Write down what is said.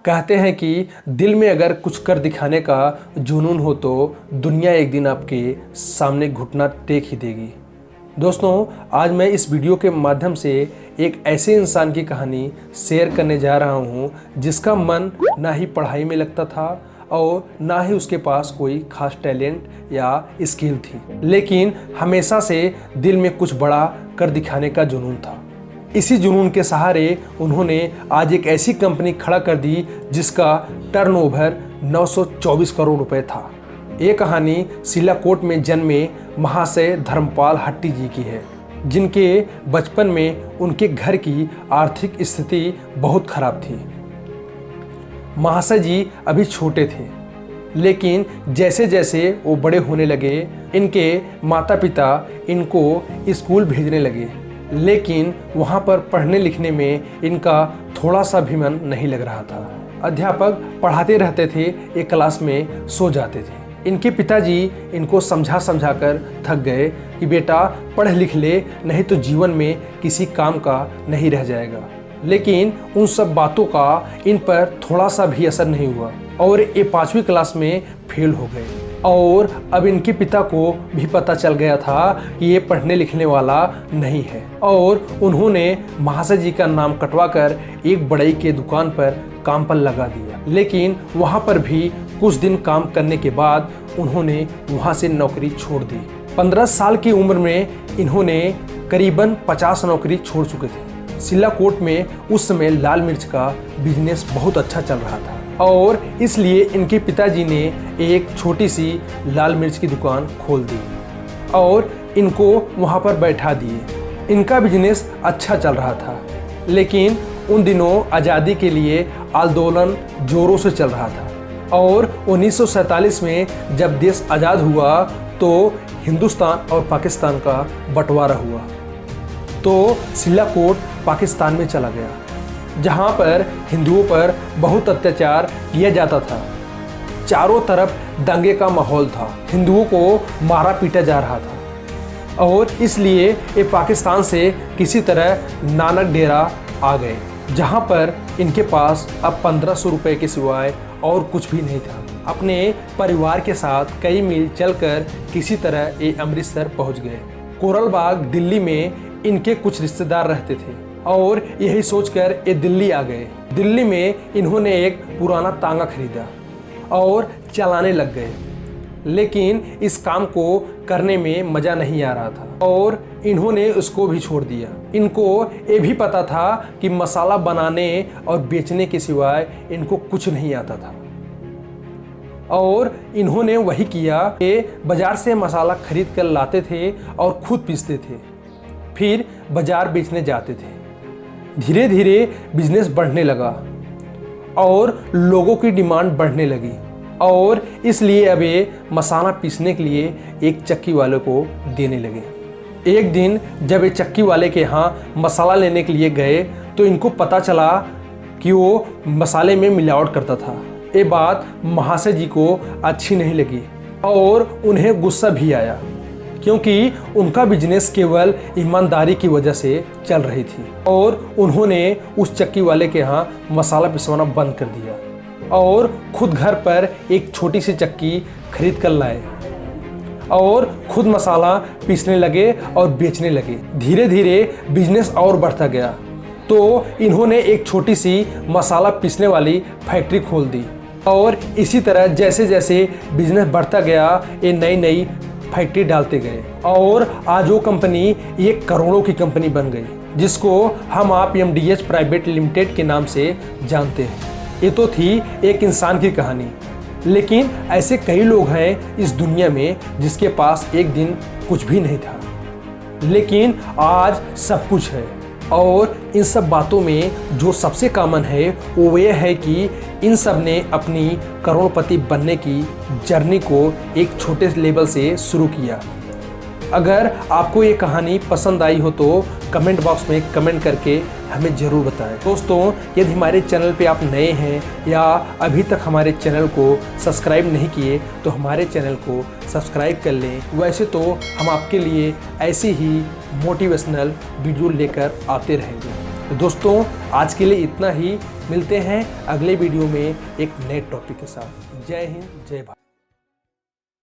कहते हैं कि दिल में अगर कुछ कर दिखाने का जुनून हो तो दुनिया एक दिन आपके सामने घुटना टेक ही देगी। दोस्तों, आज मैं इस वीडियो के माध्यम से एक ऐसे इंसान की कहानी शेयर करने जा रहा हूं जिसका मन ना ही पढ़ाई में लगता था और ना ही उसके पास कोई खास टैलेंट या स्किल थी, लेकिन हमेशा से दिल में कुछ बड़ा कर दिखाने का जुनून था। इसी जुनून के सहारे उन्होंने आज एक ऐसी कंपनी खड़ा कर दी जिसका टर्नओवर 924 करोड़ रुपए था। ये कहानी सिलाकोट में जन्मे महाशय धर्मपाल हट्टी जी की है, जिनके बचपन में उनके घर की आर्थिक स्थिति बहुत खराब थी। महाशय जी अभी छोटे थे, लेकिन जैसे जैसे वो बड़े होने लगे, इनके माता पिता इनको स्कूल भेजने लगे, लेकिन वहाँ पर पढ़ने लिखने में इनका थोड़ा सा भी मन नहीं लग रहा था। अध्यापक पढ़ाते रहते थे, एक क्लास में सो जाते थे। इनके पिताजी इनको समझा कर थक गए कि बेटा पढ़ लिख ले, नहीं तो जीवन में किसी काम का नहीं रह जाएगा। लेकिन उन सब बातों का इन पर थोड़ा सा भी असर नहीं हुआ और ये 5वीं क्लास में फेल हो गए। और अब इनके पिता को भी पता चल गया था कि ये पढ़ने लिखने वाला नहीं है, और उन्होंने महाशय जी का नाम कटवाकर एक बढ़ई के दुकान पर काम पर लगा दिया। लेकिन वहाँ पर भी कुछ दिन काम करने के बाद उन्होंने वहाँ से नौकरी छोड़ दी। 15 साल की उम्र में इन्होंने करीबन 50 नौकरी छोड़ चुके थे। सिलाकोट में उस समय लाल मिर्च का बिजनेस बहुत अच्छा चल रहा था और इसलिए इनके पिताजी ने एक छोटी सी लाल मिर्च की दुकान खोल दी और इनको वहाँ पर बैठा दिए। इनका बिजनेस अच्छा चल रहा था, लेकिन उन दिनों आज़ादी के लिए आंदोलन जोरों से चल रहा था और 1947 में जब देश आज़ाद हुआ तो हिंदुस्तान और पाकिस्तान का बंटवारा हुआ, तो सिलाकोट पाकिस्तान में चला गया, जहाँ पर हिंदुओं पर बहुत अत्याचार किया जाता था। चारों तरफ दंगे का माहौल था, हिंदुओं को मारा पीटा जा रहा था और इसलिए ये पाकिस्तान से किसी तरह नानक डेरा आ गए, जहाँ पर इनके पास अब 1500 रुपये के सिवाय और कुछ भी नहीं था। अपने परिवार के साथ कई मील चलकर किसी तरह ये अमृतसर पहुँच गए। कोरल बाग दिल्ली में इनके कुछ रिश्तेदार रहते थे और यही सोचकर ये दिल्ली आ गए। दिल्ली में इन्होंने एक पुराना तांगा खरीदा और चलाने लग गए, लेकिन इस काम को करने में मज़ा नहीं आ रहा था और इन्होंने उसको भी छोड़ दिया। इनको ये भी पता था कि मसाला बनाने और बेचने के सिवाय इनको कुछ नहीं आता था और इन्होंने वही किया कि बाज़ार से मसाला खरीद कर लाते थे और खुद पीसते थे, फिर बाज़ार बेचने जाते थे। धीरे धीरे बिजनेस बढ़ने लगा और लोगों की डिमांड बढ़ने लगी और इसलिए अब ये मसाला पीसने के लिए एक चक्की वाले को देने लगे। एक दिन जब ये चक्की वाले के यहाँ मसाला लेने के लिए गए तो इनको पता चला कि वो मसाले में मिलावट करता था। ये बात महाशय जी को अच्छी नहीं लगी और उन्हें गुस्सा भी आया, क्योंकि उनका बिजनेस केवल ईमानदारी की वजह से चल रही थी और उन्होंने उस चक्की वाले के यहाँ मसाला पिसवाना बंद कर दिया और खुद घर पर एक छोटी सी चक्की खरीद कर लाए और खुद मसाला पीसने लगे और बेचने लगे। धीरे धीरे बिजनेस और बढ़ता गया तो इन्होंने एक छोटी सी मसाला पीसने वाली फैक्ट्री खोल दी और इसी तरह जैसे जैसे बिजनेस बढ़ता गया ये नई नई फैक्ट्री डालते गए और आज वो कंपनी एक करोड़ों की कंपनी बन गई, जिसको हम आप MDH प्राइवेट लिमिटेड के नाम से जानते हैं। ये तो थी एक इंसान की कहानी, लेकिन ऐसे कई लोग हैं इस दुनिया में जिसके पास एक दिन कुछ भी नहीं था, लेकिन आज सब कुछ है। और इन सब बातों में जो सबसे कॉमन है वो ये है कि इन सब ने अपनी करोड़पति बनने की जर्नी को एक छोटे लेवल से शुरू किया। अगर आपको ये कहानी पसंद आई हो तो कमेंट बॉक्स में कमेंट करके हमें ज़रूर बताएं। दोस्तों, यदि हमारे चैनल पे आप नए हैं या अभी तक हमारे चैनल को सब्सक्राइब नहीं किए तो हमारे चैनल को सब्सक्राइब कर लें। वैसे तो हम आपके लिए ऐसी ही मोटिवेशनल वीडियो लेकर आते रहेंगे। तो दोस्तों आज के लिए इतना ही, मिलते हैं अगले वीडियो में एक नए टॉपिक के साथ। जय हिंद, जय भारत।